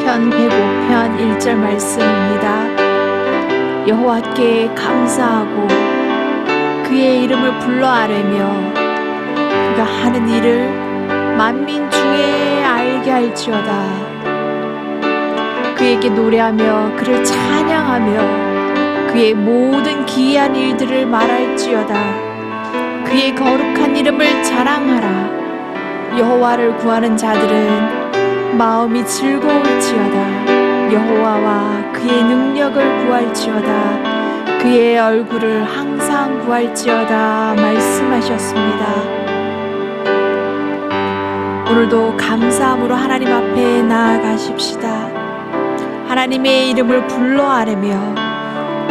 시편 105편 1절 말씀입니다. 여호와께 감사하고 그의 이름을 불러 아뢰며 그가 하는 일을 만민 중에 알게 할지어다. 그에게 노래하며 그를 찬양하며 그의 모든 기이한 일들을 말할지어다. 그의 거룩한 이름을 자랑하라. 여호와를 구하는 자들은 마음이 즐거울지어다. 여호와와 그의 능력을 구할지어다. 그의 얼굴을 항상 구할지어다 말씀하셨습니다. 오늘도 감사함으로 하나님 앞에 나아가십시다. 하나님의 이름을 불러 아뢰며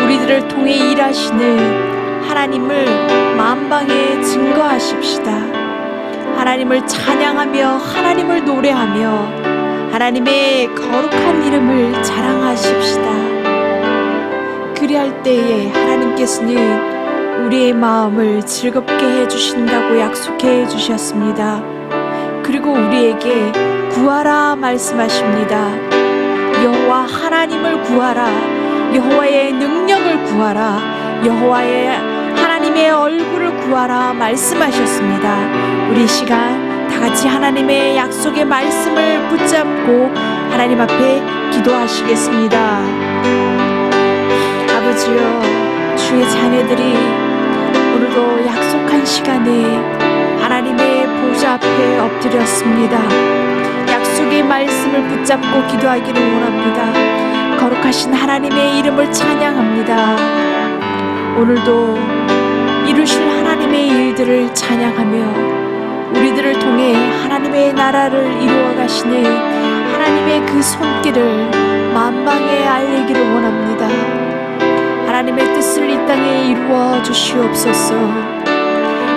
우리들을 통해 일하시는 하나님을 만방에 증거하십시다. 하나님을 찬양하며 하나님을 노래하며 하나님의 거룩한 이름을 자랑하십시다. 그리할 때에 하나님께서는 우리의 마음을 즐겁게 해주신다고 약속해 주셨습니다. 그리고 우리에게 구하라 말씀하십니다. 여호와 하나님을 구하라. 여호와의 능력을 구하라. 여호와의 하나님의 얼굴을 구하라 말씀하셨습니다. 우리 시간 다같이 하나님의 약속의 말씀을 붙잡고 하나님 앞에 기도하시겠습니다. 아버지여, 주의 자녀들이 오늘도 약속한 시간에 하나님의 보좌 앞에 엎드렸습니다. 약속의 말씀을 붙잡고 기도하기를 원합니다. 거룩하신 하나님의 이름을 찬양합니다. 오늘도 이루실 하나님의 일들을 찬양하며 우리들을 통해 하나님의 나라를 이루어 가시는 하나님의 그 손길을 만방에 알리기를 원합니다. 하나님의 뜻을 이 땅에 이루어 주시옵소서.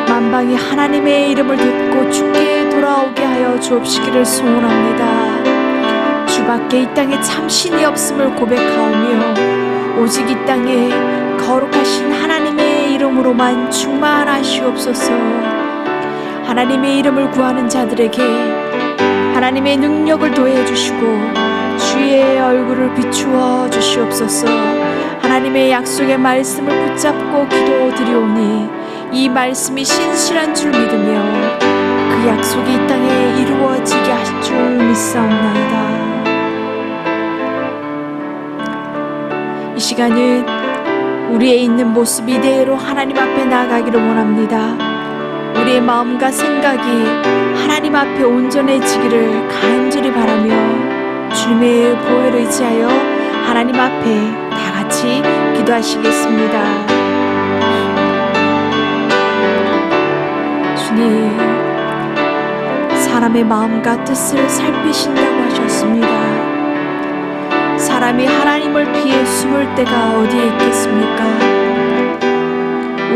만방이 하나님의 이름을 듣고 주께 돌아오게 하여 주옵시기를 소원합니다. 주밖에 이 땅에 참신이 없음을 고백하오며 오직 이 땅에 거룩하신 하나님의 이름으로만 충만하시옵소서. 하나님의 이름을 구하는 자들에게 하나님의 능력을 더해 주시고 주의 얼굴을 비추어 주시옵소서. 하나님의 약속의 말씀을 붙잡고 기도드리오니 이 말씀이 신실한 줄 믿으며 그 약속이 이 땅에 이루어지게 하실 줄 믿사옵나이다. 이 시간은 우리의 있는 모습 이대로 하나님 앞에 나아가기를 원합니다. 우리의 마음과 생각이 하나님 앞에 온전해지기를 간절히 바라며 주님의 보혈을 의지하여 하나님 앞에 다같이 기도하시겠습니다. 주님, 사람의 마음과 뜻을 살피신다고 하셨습니다. 사람이 하나님을 피해 숨을 데가 어디에 있겠습니까?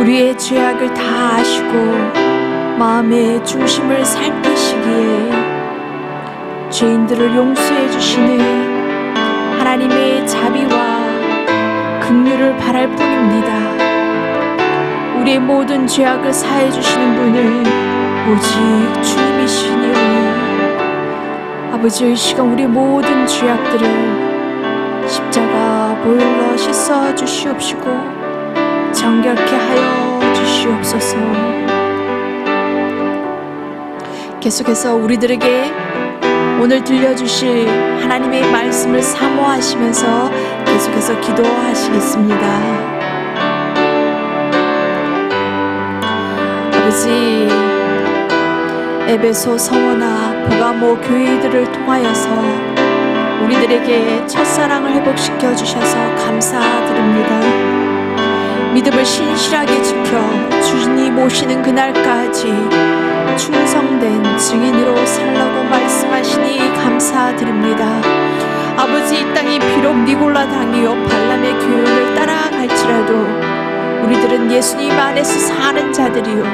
우리의 죄악을 다 아시고 마음의 중심을 살피시기에 죄인들을 용서해 주시는 하나님의 자비와 긍휼을 바랄 뿐입니다. 우리의 모든 죄악을 사해 주시는 분은 오직 주님이시니오니 아버지, 이 시간 우리의 모든 죄악들을 십자가 보혈로 씻어 주시옵시고 정결케 하여 주시옵소서. 계속해서 우리들에게 오늘 들려주실 하나님의 말씀을 사모하시면서 계속해서 기도하시겠습니다. 아버지, 에베소 성원아 보가모 교회들을 통하여서 우리들에게 첫사랑을 회복시켜 주셔서 감사드립니다. 믿음을 신실하게 지켜 주님 오시는 그날까지 충성된 증인으로 살라고 말씀하시니 감사드립니다. 아버지, 이 땅이 비록 니골라 당이요 발람의 교훈을 따라갈지라도 우리들은 예수님 안에서 사는 자들이요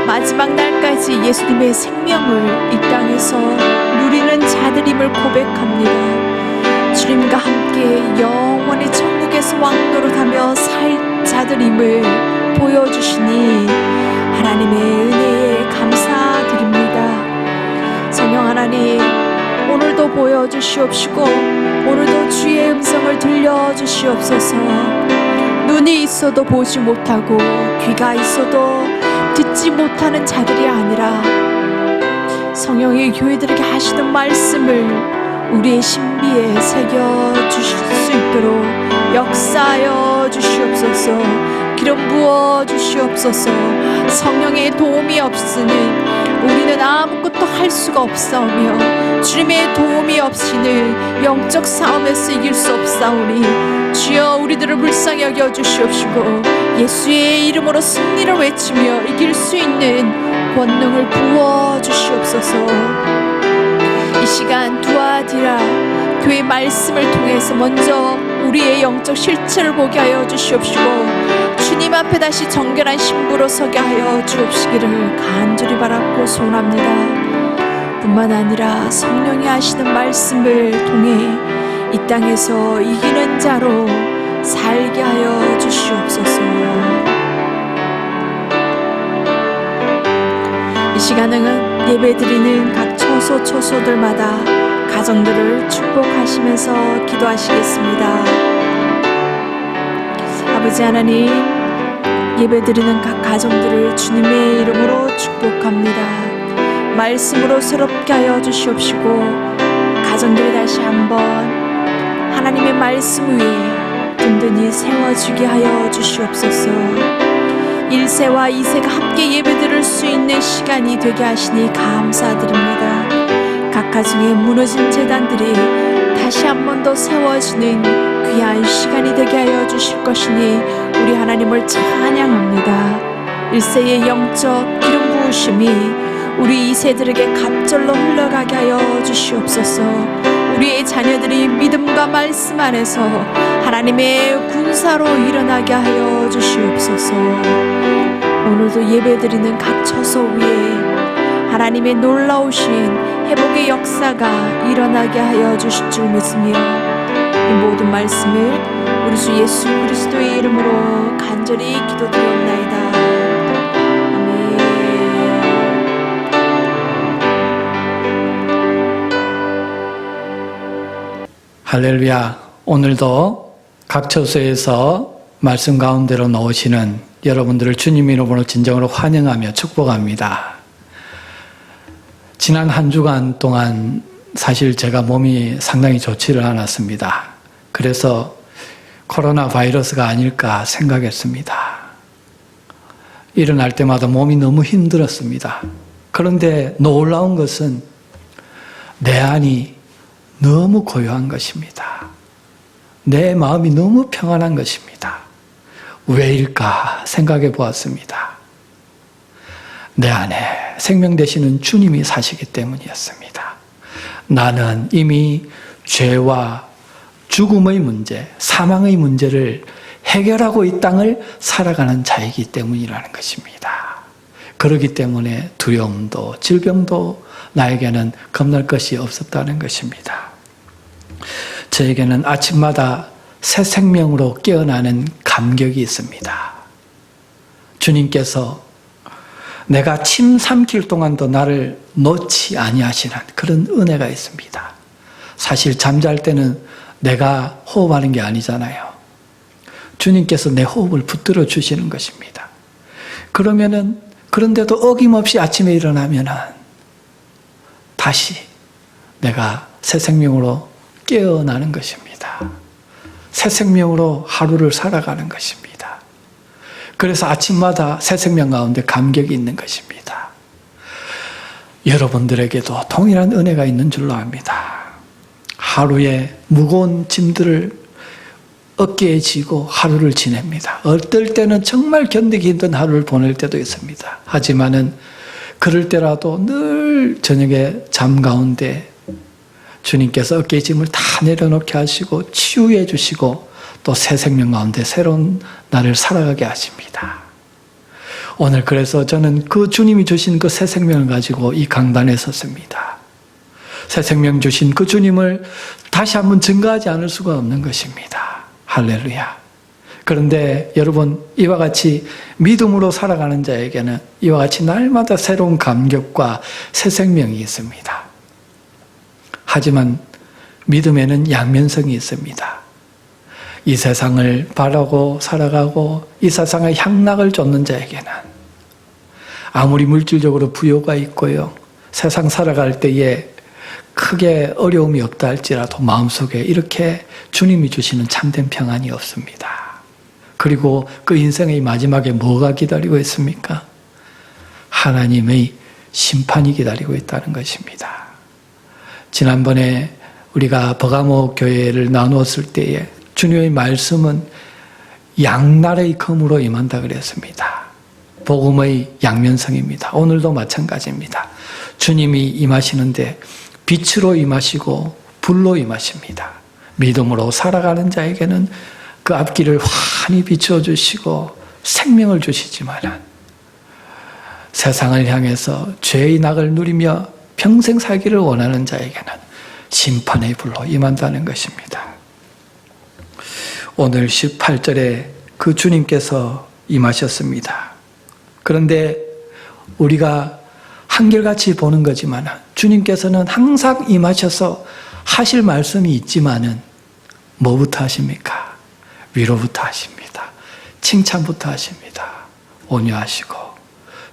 마지막 날까지 예수님의 생명을 이 땅에서 누리는 자들임을 고백합니다. 주님과 함께 영원히 천국에서 왕노릇하며 살 자들임을 보여주시니 하나님의 은혜에 감사드립니다. 성령 하나님, 오늘도 보여주신 주시옵시고 오늘도 주의 음성을 들려주시옵소서. 눈이 있어도 보지 못하고 귀가 있어도 듣지 못하는 자들이 아니라 성령의 교회들에게 하시는 말씀을 우리의 신비에 새겨주실 수 있도록 역사하여 주시옵소서. 기름 부어 주시옵소서. 성령의 도움이 없이는 우리는 아무것도 할 수가 없사오며 주님의 도움이 없이는 영적 싸움에서 이길 수 없사오니 주여 우리들을 불쌍히 여겨 주시옵시고 예수의 이름으로 승리를 외치며 이길 수 있는 권능을 부어 주시옵소서. 이 시간 두아디라 교회 말씀을 통해서 먼저 우리의 영적 실체를 보게 하여 주시옵시고 주님 앞에 다시 정결한 신부로 서게 하여 주옵시기를 간절히 바라고 소원합니다. 뿐만 아니라 성령이 하시는 말씀을 통해 이 땅에서 이기는 자로 살게 하여 주시옵소서. 이 시간은 예배드리는 각 초소들마다 가정들을 축복하시면서 기도하시겠습니다. 아버지 하나님, 예배드리는 각 가정들을 주님의 이름으로 축복합니다. 말씀으로 새롭게 하여 주시옵시고 가정들이 다시 한번 하나님의 말씀 위에 든든히 세워지게 하여 주시옵소서. 1세와 2세가 함께 예배드릴 수 있는 시간이 되게 하시니 감사드립니다. 각 가정의 무너진 제단들이 다시 한 번 더 세워지는 귀한 시간이 되게 하여 주실 것이니 우리 하나님을 찬양합니다. 1세의 영적 기름 부으심이 우리 2세들에게 갑절로 흘러가게 하여 주시옵소서. 우리의 자녀들이 믿음과 말씀 안에서 하나님의 군사로 일어나게 하여 주시옵소서. 오늘도 예배드리는 각 처소 위에 하나님의 놀라우신 회복의 역사가 일어나게 하여 주실 줄 믿으며 이 모든 말씀을 우리 주 예수 그리스도의 이름으로 간절히 기도드리옵나이다. 아멘. 할렐루야. 오늘도 각 처소에서 말씀 가운데로 나오시는 여러분들을 주님 이름으로 진정으로 환영하며 축복합니다. 지난 한 주간 동안 사실 제가 몸이 상당히 좋지를 않았습니다. 그래서 코로나 바이러스가 아닐까 생각했습니다. 일어날 때마다 몸이 너무 힘들었습니다. 그런데 놀라운 것은 내 안이 너무 고요한 것입니다. 내 마음이 너무 평안한 것입니다. 왜일까 생각해 보았습니다. 내 안에 생명 되시는 주님이 사시기 때문이었습니다. 나는 이미 죄와 죽음의 문제, 사망의 문제를 해결하고 이 땅을 살아가는 자이기 때문이라는 것입니다. 그렇기 때문에 두려움도 질병도 나에게는 겁날 것이 없었다는 것입니다. 저에게는 아침마다 새 생명으로 깨어나는 감격이 있습니다. 주님께서 내가 침 삼킬 동안도 나를 놓지 아니하시는 그런 은혜가 있습니다. 사실 잠잘 때는 내가 호흡하는 게 아니잖아요. 주님께서 내 호흡을 붙들어 주시는 것입니다. 그런데도 어김없이 아침에 일어나면은 다시 내가 새 생명으로 깨어나는 것입니다. 새 생명으로 하루를 살아가는 것입니다. 그래서 아침마다 새 생명 가운데 감격이 있는 것입니다. 여러분들에게도 동일한 은혜가 있는 줄로 압니다. 하루에 무거운 짐들을 어깨에 지고 하루를 지냅니다. 어떨 때는 정말 견디기 힘든 하루를 보낼 때도 있습니다. 하지만은 그럴 때라도 늘 저녁에 잠 가운데 주님께서 어깨의 짐을 다 내려놓게 하시고 치유해 주시고 또 새 생명 가운데 새로운 날을 살아가게 하십니다. 오늘 그래서 저는 그 주님이 주신 그 새 생명을 가지고 이 강단에 섰습니다. 새 생명 주신 그 주님을 다시 한번 증거하지 않을 수가 없는 것입니다. 할렐루야. 그런데 여러분, 이와 같이 믿음으로 살아가는 자에게는 이와 같이 날마다 새로운 감격과 새 생명이 있습니다. 하지만 믿음에는 양면성이 있습니다. 이 세상을 바라고 살아가고 이 세상의 향락을 쫓는 자에게는 아무리 물질적으로 부요가 있고요, 세상 살아갈 때에 크게 어려움이 없다 할지라도 마음속에 이렇게 주님이 주시는 참된 평안이 없습니다. 그리고 그 인생의 마지막에 뭐가 기다리고 있습니까? 하나님의 심판이 기다리고 있다는 것입니다. 지난번에 우리가 버가모 교회를 나누었을 때에 주님의 말씀은 양날의 검으로 임한다 그랬습니다. 복음의 양면성입니다. 오늘도 마찬가지입니다. 주님이 임하시는데 빛으로 임하시고 불로 임하십니다. 믿음으로 살아가는 자에게는 그 앞길을 환히 비춰주시고 생명을 주시지만 세상을 향해서 죄의 낙을 누리며 평생 살기를 원하는 자에게는 심판의 불로 임한다는 것입니다. 오늘 18절에 그 주님께서 임하셨습니다. 그런데 우리가 한결같이 보는 거지만 주님께서는 항상 임하셔서 하실 말씀이 있지만은 뭐부터 하십니까? 위로부터 하십니다. 칭찬부터 하십니다. 온유하시고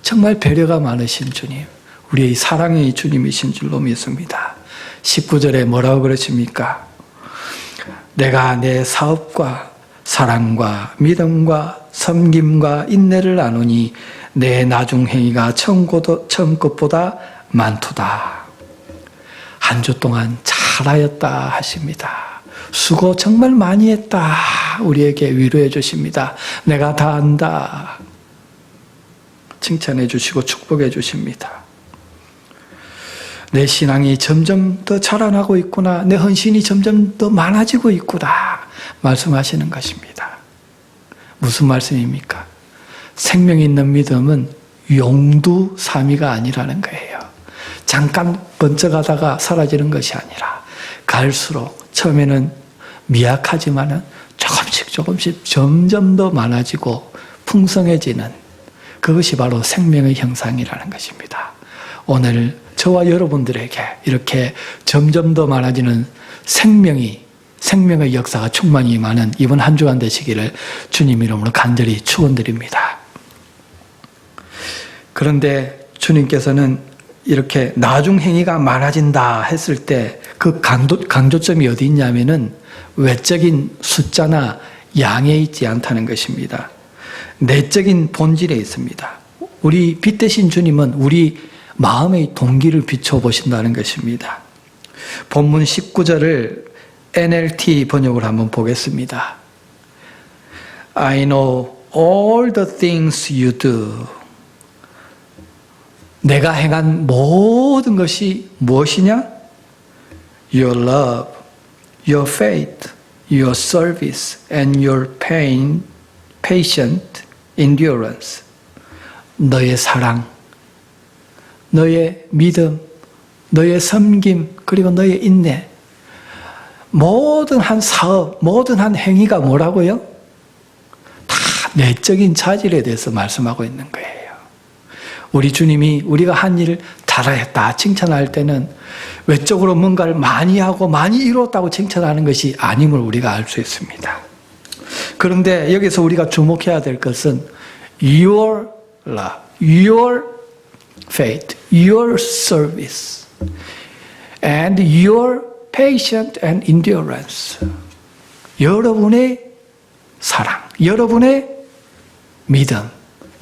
정말 배려가 많으신 주님, 우리의 사랑의 주님이신 줄로 믿습니다. 19절에 뭐라고 그러십니까? 내가 내 사업과 사랑과 믿음과 섬김과 인내를 나누니 내 나중행위가 처음 것보다 많도다. 한 주 동안 잘하였다 하십니다. 수고 정말 많이 했다. 우리에게 위로해 주십니다. 내가 다 안다. 칭찬해 주시고 축복해 주십니다. 내 신앙이 점점 더 자라나고 있구나. 내 헌신이 점점 더 많아지고 있구나. 말씀하시는 것입니다. 무슨 말씀입니까? 생명 있는 믿음은 용두사미가 아니라는 거예요. 잠깐 번쩍하다가 사라지는 것이 아니라 갈수록 처음에는 미약하지만은 조금씩 점점 더 많아지고 풍성해지는 그것이 바로 생명의 형상이라는 것입니다. 오늘 저와 여러분들에게 이렇게 점점 더 많아지는 생명의 역사가 충만히 임하는 이번 한 주간 되시기를 주님 이름으로 간절히 축원드립니다. 그런데 주님께서는 이렇게 나중행위가 많아진다 했을 때 그 강조점이 어디 있냐면은 외적인 숫자나 양에 있지 않다는 것입니다. 내적인 본질에 있습니다. 우리 빛 대신 주님은 우리 마음의 동기를 비춰보신다는 것입니다. 본문 19절을 NLT 번역을 한번 보겠습니다. I know all the things you do. 내가 행한 모든 것이 무엇이냐? Your love, your faith, your service, and your patient endurance. 너의 사랑, 너의 믿음, 너의 섬김, 그리고 너의 인내. 모든 한 사업, 모든 한 행위가 뭐라고요? 다 내적인 자질에 대해서 말씀하고 있는 거예요. 우리 주님이 우리가 한 일을 잘했다 칭찬할 때는 외적으로 뭔가를 많이 하고 많이 이뤘다고 칭찬하는 것이 아님을 우리가 알 수 있습니다. 그런데 여기서 우리가 주목해야 될 것은 your love, your faith, your service, and your patient and endurance. 여러분의 사랑, 여러분의 믿음,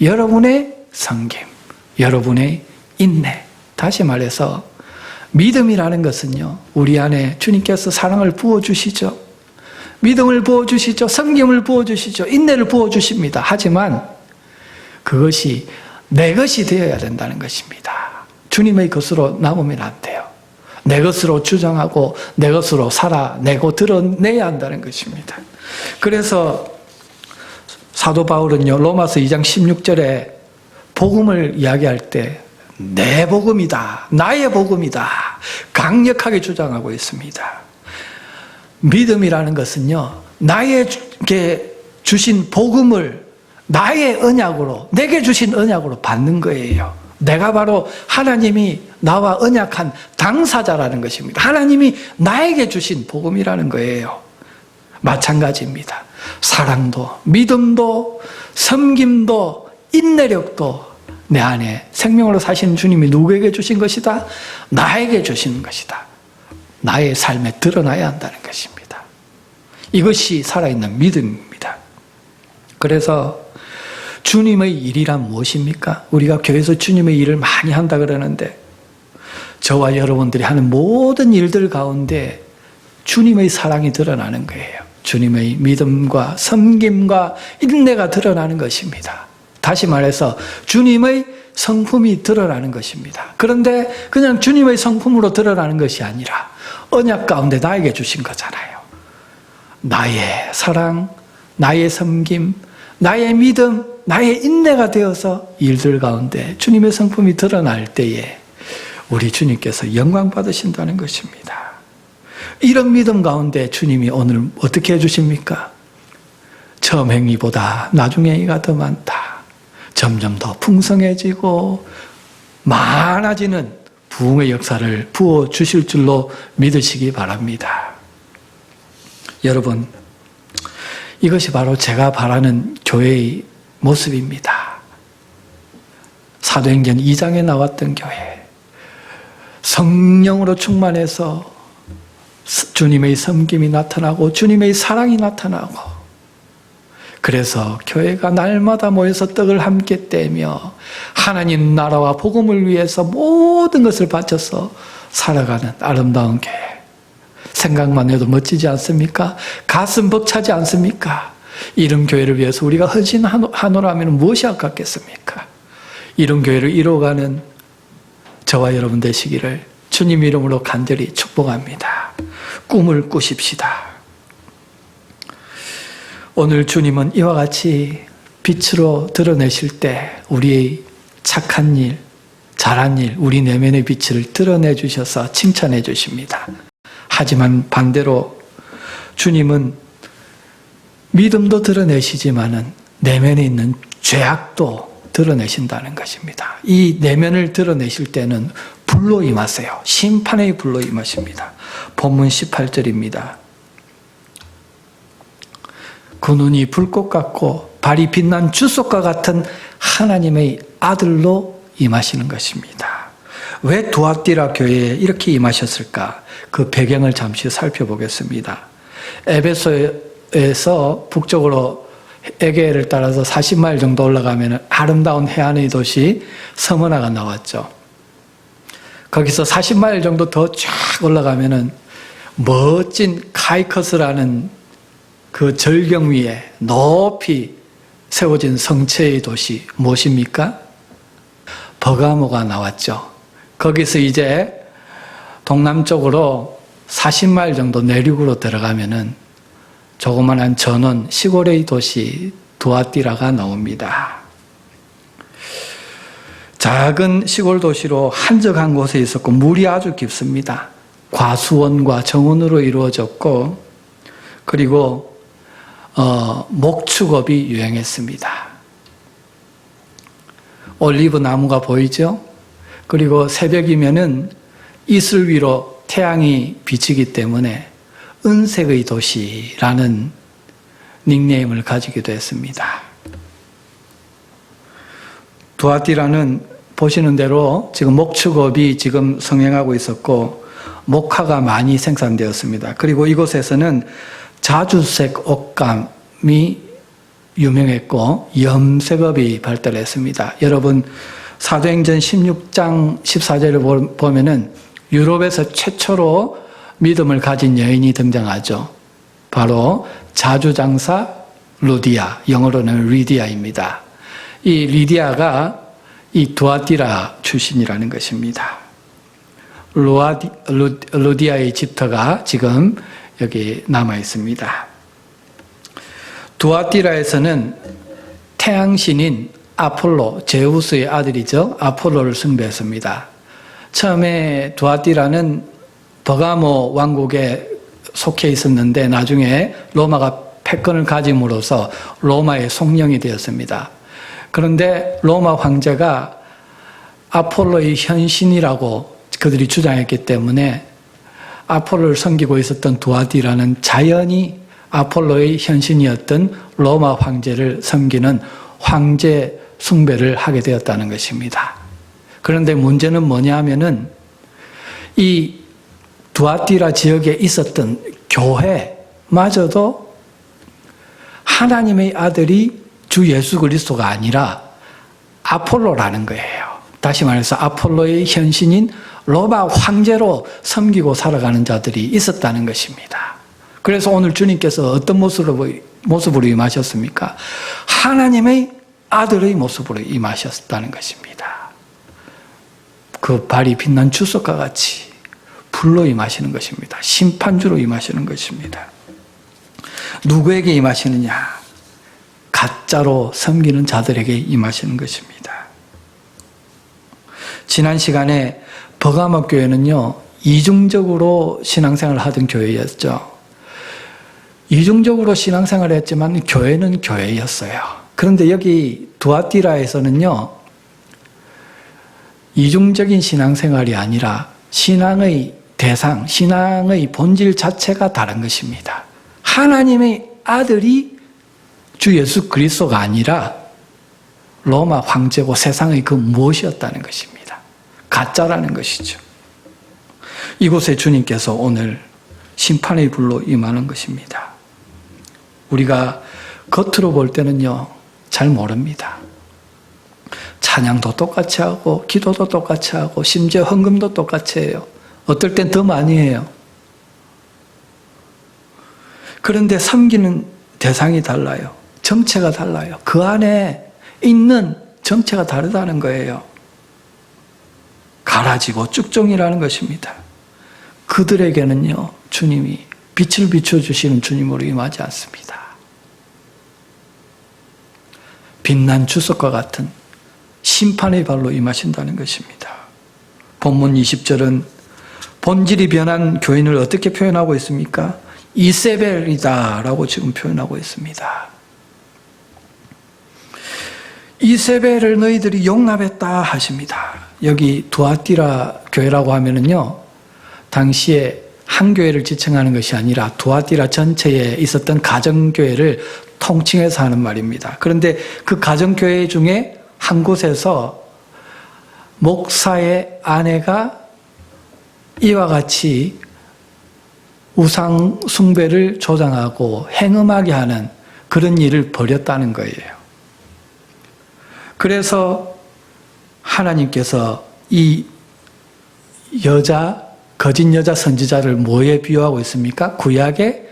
여러분의 섬김, 여러분의 인내. 다시 말해서 믿음이라는 것은요, 우리 안에 주님께서 사랑을 부어주시죠. 믿음을 부어주시죠. 섬김을 부어주시죠. 인내를 부어주십니다. 하지만 그것이 내 것이 되어야 된다는 것입니다. 주님의 것으로 남으면 안 돼요. 내 것으로 주장하고 내 것으로 살아내고 드러내야 한다는 것입니다. 그래서 사도 바울은요, 로마서 2장 16절에 복음을 이야기할 때 내 복음이다, 나의 복음이다 강력하게 주장하고 있습니다. 믿음이라는 것은요, 나에게 주신 복음을 나의 언약으로, 내게 주신 언약으로 받는 거예요. 내가 바로 하나님이 나와 언약한 당사자라는 것입니다. 하나님이 나에게 주신 복음이라는 거예요. 마찬가지입니다. 사랑도, 믿음도, 섬김도, 인내력도 내 안에 생명으로 사시는 주님이 누구에게 주신 것이다? 나에게 주시는 것이다. 나의 삶에 드러나야 한다는 것입니다. 이것이 살아있는 믿음입니다. 그래서 주님의 일이란 무엇입니까? 우리가 교회에서 주님의 일을 많이 한다 그러는데 저와 여러분들이 하는 모든 일들 가운데 주님의 사랑이 드러나는 거예요. 주님의 믿음과 섬김과 인내가 드러나는 것입니다. 다시 말해서 주님의 성품이 드러나는 것입니다. 그런데 그냥 주님의 성품으로 드러나는 것이 아니라 언약 가운데 나에게 주신 거잖아요. 나의 사랑, 나의 섬김, 나의 믿음, 나의 인내가 되어서 일들 가운데 주님의 성품이 드러날 때에 우리 주님께서 영광 받으신다는 것입니다. 이런 믿음 가운데 주님이 오늘 어떻게 해주십니까? 처음 행위보다 나중 행위가 더 많다. 점점 더 풍성해지고 많아지는 부흥의 역사를 부어주실 줄로 믿으시기 바랍니다. 여러분, 이것이 바로 제가 바라는 교회의 모습입니다. 사도행전 2장에 나왔던 교회. 성령으로 충만해서 주님의 섬김이 나타나고 주님의 사랑이 나타나고 그래서 교회가 날마다 모여서 떡을 함께 떼며 하나님 나라와 복음을 위해서 모든 것을 바쳐서 살아가는 아름다운 교회. 생각만 해도 멋지지 않습니까? 가슴 벅차지 않습니까? 이런 교회를 위해서 우리가 헌신하노라면 무엇이 아깝겠습니까? 이런 교회를 이루어가는 저와 여러분 되시기를 주님 이름으로 간절히 축복합니다. 꿈을 꾸십시다. 오늘 주님은 이와 같이 빛으로 드러내실 때 우리의 착한 일, 잘한 일, 우리 내면의 빛을 드러내 주셔서 칭찬해 주십니다. 하지만 반대로 주님은 믿음도 드러내시지만은 내면에 있는 죄악도 드러내신다는 것입니다. 이 내면을 드러내실 때는 불로 임하세요. 심판의 불로 임하십니다. 본문 18절입니다. 그 눈이 불꽃 같고 발이 빛난 주석과 같은 하나님의 아들로 임하시는 것입니다. 왜 두아띠라 교회에 이렇게 임하셨을까? 그 배경을 잠시 살펴보겠습니다. 에베소에서 북쪽으로 에게를 따라서 40마일 정도 올라가면 아름다운 해안의 도시 서머나가 나왔죠. 거기서 40마일 정도 더 쫙 올라가면은 멋진 카이커스라는 그 절경 위에 높이 세워진 성체의 도시 무엇입니까? 버가모가 나왔죠. 거기서 이제 동남쪽으로 40마일 정도 내륙으로 들어가면은 조그만한 전원 시골의 도시 두아띠라가 나옵니다. 작은 시골 도시로 한적한 곳에 있었고 물이 아주 깊습니다. 과수원과 정원으로 이루어졌고 그리고 목축업이 유행했습니다. 올리브 나무가 보이죠? 그리고 새벽이면은 이슬 위로 태양이 비치기 때문에 은색의 도시라는 닉네임을 가지기도 했습니다. 두아띠라는 보시는 대로 지금 목축업이 지금 성행하고 있었고 목화가 많이 생산되었습니다. 그리고 이곳에서는 자주색 옷감이 유명했고 염색업이 발달했습니다. 여러분 사도행전 16장 14절을 보면은 유럽에서 최초로 믿음을 가진 여인이 등장하죠. 바로 자주장사 루디아, 영어로는 리디아입니다. 이 리디아가 이 두아띠라 출신이라는 것입니다. 루디아의 집터가 지금 여기 남아 있습니다. 두아띠라에서는 태양신인 아폴로, 제우스의 아들이죠. 아폴로를 숭배했습니다. 처음에 두아띠라는 버가모 왕국에 속해 있었는데 나중에 로마가 패권을 아폴로의 현신이라고 그들이 주장했기 때문에 아폴로를 섬기고 있었던 두아디라는 자연히 아폴로의 현신이었던 로마 황제를 섬기는 황제 숭배를 하게 되었다는 것입니다. 그런데 문제는 뭐냐 하면은 이 두아티라 지역에 있었던 교회마저도 하나님의 아들이 주 예수 그리스도가 아니라 아폴로라는 거예요. 다시 말해서 아폴로의 현신인 로마 황제로 섬기고 살아가는 자들이 있었다는 것입니다. 그래서 오늘 주님께서 어떤 모습으로 임하셨습니까? 하나님의 아들의 모습으로 임하셨다는 것입니다. 그 발이 빛난 주석과 같이 불로 임하시는 것입니다. 심판주로 임하시는 것입니다. 누구에게 임하시느냐? 가짜로 섬기는 자들에게 임하시는 것입니다. 지난 시간에 버가모 교회는요, 이중적으로 신앙생활을 하던 교회였죠. 이중적으로 신앙생활을 했지만 교회는 교회였어요. 그런데 여기 두아티라에서는요, 이중적인 신앙생활이 아니라 신앙의 대상, 신앙의 본질 자체가 다른 것입니다. 하나님의 아들이 주 예수 그리스도가 아니라 로마 황제고 세상의 그 무엇이었다는 것입니다. 가짜라는 것이죠. 이곳에 주님께서 오늘 심판의 불로 임하는 것입니다. 우리가 겉으로 볼 때는요, 잘 모릅니다. 찬양도 똑같이 하고 기도도 똑같이 하고 심지어 헌금도 똑같이 해요. 어떨 땐 더 많이 해요. 그런데 섬기는 대상이 달라요. 정체가 달라요. 그 안에 있는 정체가 다르다는 거예요. 가라지고 쭉종이라는 것입니다. 그들에게는요, 주님이 빛을 비춰주시는 주님으로 임하지 않습니다. 빛난 주석과 같은 심판의 발로 임하신다는 것입니다. 본문 20절은 본질이 변한 교인을 어떻게 표현하고 있습니까? 이세벨이다라고 지금 표현하고 있습니다. 이세벨을 너희들이 용납했다 하십니다. 여기 두아티라 교회라고 하면은요, 당시에 한 교회를 지칭하는 것이 아니라 두아티라 전체에 있었던 가정교회를 통칭해서 하는 말입니다. 그런데 그 가정교회 중에 한 곳에서 목사의 아내가 이와 같이 우상 숭배를 조장하고 행음하게 하는 그런 일을 벌였다는 거예요. 그래서 하나님께서 이 거짓 여자 선지자를 뭐에 비유하고 있습니까? 구약의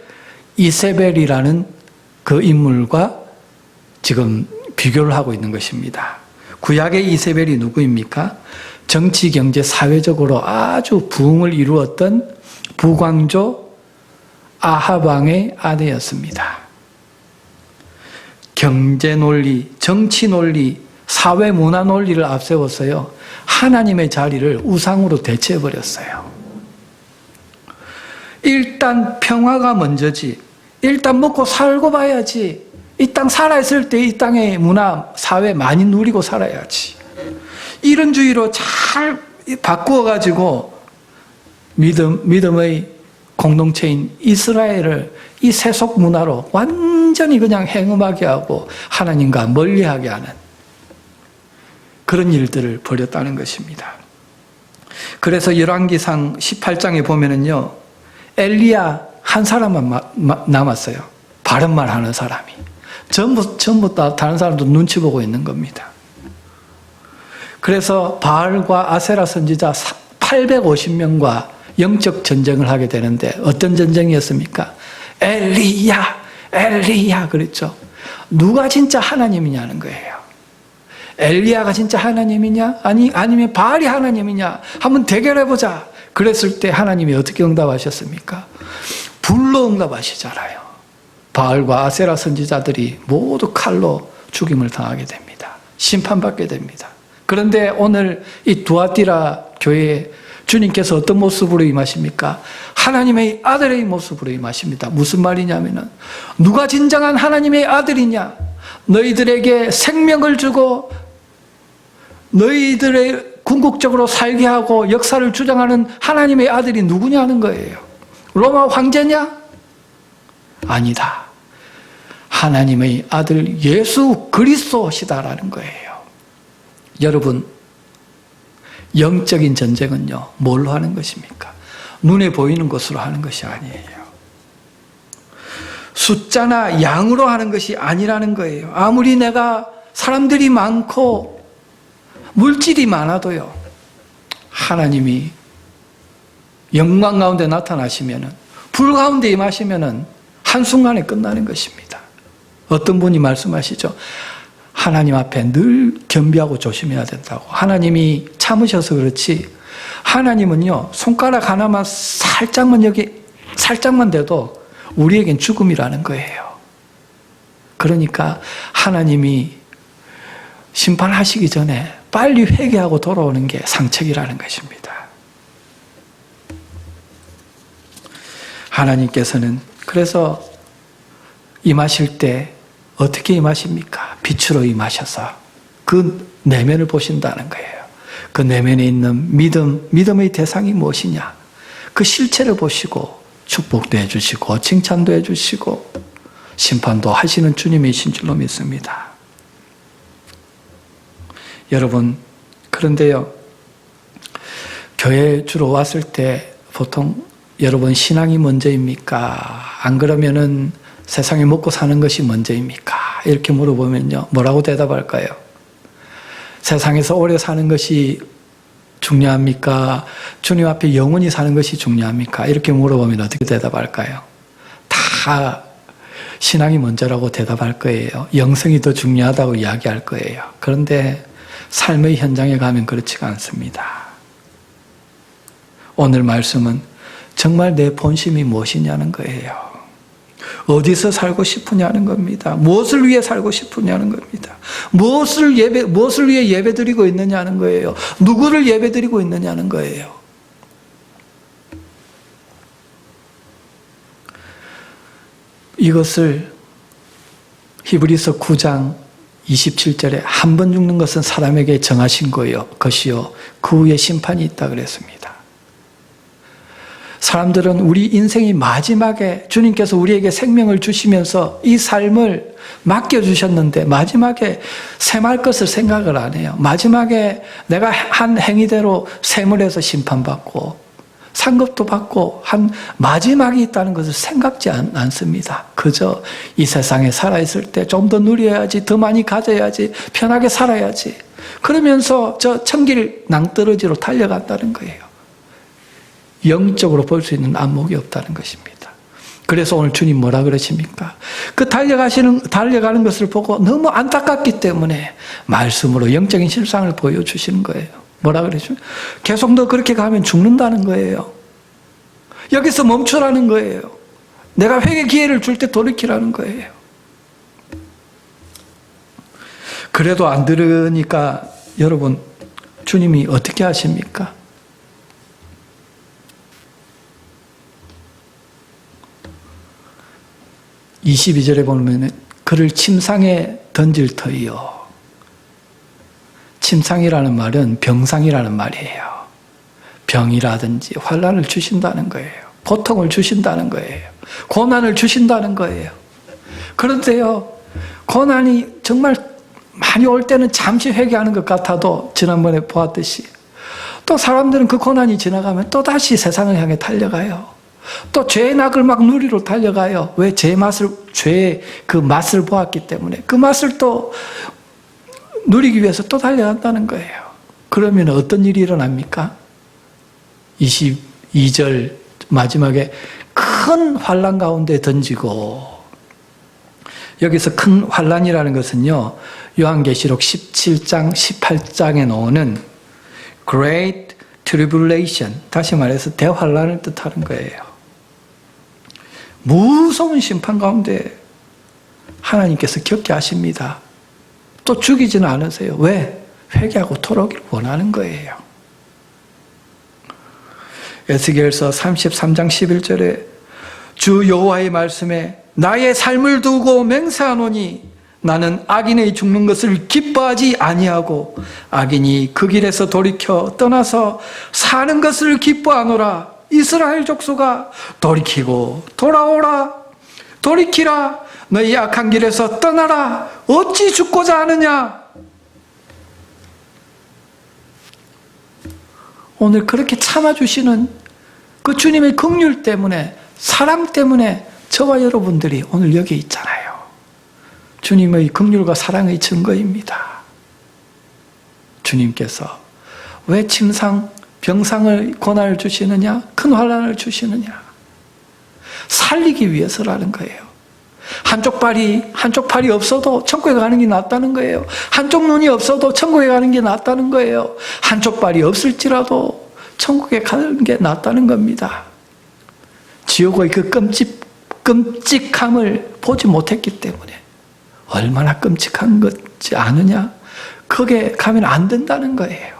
이세벨이라는 그 인물과 지금 비교를 하고 있는 것입니다. 구약의 이세벨이 누구입니까? 정치, 경제, 사회적으로 아주 부흥을 이루었던 부광조 아합왕의 아내였습니다. 경제 논리, 정치 논리, 사회 문화 논리를 앞세워서요, 하나님의 자리를 우상으로 대체해버렸어요. 일단 평화가 먼저지, 일단 먹고 살고 봐야지, 이 땅 살아있을 때 이 땅의 문화, 사회 많이 누리고 살아야지, 이런 주의로 잘 바꾸어가지고 믿음의 공동체인 이스라엘을 이 세속 문화로 완전히 그냥 행음하게 하고 하나님과 멀리하게 하는 그런 일들을 벌였다는 것입니다. 그래서 열왕기상 18장에 보면은요, 엘리야 한 사람만 남았어요. 바른 말 하는 사람이. 전부 다 다른 사람도 눈치 보고 있는 겁니다. 그래서 바알과 아세라 선지자 850명과 영적 전쟁을 하게 되는데 어떤 전쟁이었습니까? 엘리야 그랬죠. 누가 진짜 하나님이냐는 거예요. 엘리야가 진짜 하나님이냐? 아니면 바알이 하나님이냐? 한번 대결해보자. 그랬을 때 하나님이 어떻게 응답하셨습니까? 불로 응답하시잖아요. 바알과 아세라 선지자들이 모두 칼로 죽임을 당하게 됩니다. 심판받게 됩니다. 그런데 오늘 이 두아티라 교회에 주님께서 어떤 모습으로 임하십니까? 하나님의 아들의 모습으로 임하십니다. 무슨 말이냐면은, 누가 진정한 하나님의 아들이냐? 너희들에게 생명을 주고 너희들의 궁극적으로 살게 하고 역사를 주장하는 하나님의 아들이 누구냐는 거예요. 로마 황제냐? 아니다. 하나님의 아들 예수 그리스도시다라는 거예요. 여러분, 영적인 전쟁은요, 뭘로 하는 것입니까? 눈에 보이는 것으로 하는 것이 아니에요. 숫자나 양으로 하는 것이 아니라는 거예요. 아무리 내가 사람들이 많고 물질이 많아도요, 하나님이 영광 가운데 나타나시면은, 불 가운데 임하시면은 한순간에 끝나는 것입니다. 어떤 분이 말씀하시죠. 하나님 앞에 늘 겸비하고 조심해야 된다고. 하나님이 참으셔서 그렇지, 하나님은요, 손가락 하나만 살짝만 돼도 우리에겐 죽음이라는 거예요. 그러니까 하나님이 심판하시기 전에 빨리 회개하고 돌아오는 게 상책이라는 것입니다. 하나님께서는 그래서 임하실 때 어떻게 임하십니까? 빛으로 임하셔서 그 내면을 보신다는 거예요. 그 내면에 있는 믿음의 대상이 무엇이냐? 그 실체를 보시고 축복도 해주시고 칭찬도 해주시고 심판도 하시는 주님이신 줄로 믿습니다. 여러분, 그런데요, 교회 주로 왔을 때 보통 여러분 신앙이 먼저입니까? 안 그러면은 세상에 먹고 사는 것이 먼저입니까? 이렇게 물어보면요, 뭐라고 대답할까요? 세상에서 오래 사는 것이 중요합니까? 주님 앞에 영원히 사는 것이 중요합니까? 이렇게 물어보면 어떻게 대답할까요? 다 신앙이 먼저라고 대답할 거예요. 영성이 더 중요하다고 이야기할 거예요. 그런데 삶의 현장에 가면 그렇지가 않습니다. 오늘 말씀은 정말 내 본심이 무엇이냐는 거예요. 어디서 살고 싶으냐는 겁니다. 무엇을 위해 살고 싶으냐는 겁니다. 무엇을 위해 예배드리고 있느냐는 거예요. 누구를 예배드리고 있느냐는 거예요. 이것을 히브리서 9장 27절에 한 번 죽는 것은 사람에게 정하신 것이요 그 후에 심판이 있다 그랬습니다. 사람들은 우리 인생이 마지막에 주님께서 우리에게 생명을 주시면서 이 삶을 맡겨주셨는데 마지막에 샘할 것을 생각을 안 해요. 마지막에 내가 한 행위대로 샘을 해서 심판받고 상급도 받고 한 마지막이 있다는 것을 생각지 않습니다. 그저 이 세상에 살아있을 때 좀 더 누려야지, 더 많이 가져야지, 편하게 살아야지, 그러면서 저 천길 낭떠러지로 달려간다는 거예요. 영적으로 볼 수 있는 안목이 없다는 것입니다. 그래서 오늘 주님 뭐라 그러십니까? 그 달려가는 것을 보고 너무 안타깝기 때문에 말씀으로 영적인 실상을 보여주시는 거예요. 뭐라 그러죠? 계속 너 그렇게 가면 죽는다는 거예요. 여기서 멈추라는 거예요. 내가 회개 기회를 줄 때 돌이키라는 거예요. 그래도 안 들으니까 여러분, 주님이 어떻게 하십니까? 22절에 보면 그를 침상에 던질 터이요. 침상이라는 말은 병상이라는 말이에요. 병이라든지 환난을 주신다는 거예요. 고통을 주신다는 거예요. 고난을 주신다는 거예요. 그런데요, 고난이 정말 많이 올 때는 잠시 회개하는 것 같아도 지난번에 보았듯이 또 사람들은 그 고난이 지나가면 또 다시 세상을 향해 달려가요. 또 죄의 낙을 막 누리러 달려가요. 왜? 죄의 그 맛을 보았기 때문에 그 맛을 또 누리기 위해서 또 달려간다는 거예요. 그러면 어떤 일이 일어납니까? 22절 마지막에 큰 환난 가운데 던지고, 여기서 큰 환난이라는 것은요, 요한계시록 17장 18장에 나오는 Great Tribulation, 다시 말해서 대환난을 뜻하는 거예요. 무서운 심판 가운데 하나님께서 겪게 하십니다. 또 죽이지는 않으세요. 왜? 회개하고 돌아오기를 원하는 거예요. 에스겔서 33장 11절에 주 여호와의 말씀에 나의 삶을 두고 맹세하노니 나는 악인의 죽는 것을 기뻐하지 아니하고 악인이 그 길에서 돌이켜 떠나서 사는 것을 기뻐하노라. 이스라엘 족속아 돌이키고 돌아오라. 돌이키라. 너희 악한 길에서 떠나라. 어찌 죽고자 하느냐. 오늘 그렇게 참아주시는 그 주님의 긍휼 때문에, 사랑 때문에 저와 여러분들이 오늘 여기 있잖아요. 주님의 긍휼과 사랑의 증거입니다. 주님께서 왜 침상, 병상을 고난을 주시느냐? 큰 환난을 주시느냐? 살리기 위해서라는 거예요. 한쪽 팔이 없어도 천국에 가는 게 낫다는 거예요. 한쪽 눈이 없어도 천국에 가는 게 낫다는 거예요. 한쪽 발이 없을지라도 천국에 가는 게 낫다는 겁니다. 지옥의 그 끔찍함을 보지 못했기 때문에 얼마나 끔찍한 것지 않으냐? 거기에 가면 안 된다는 거예요.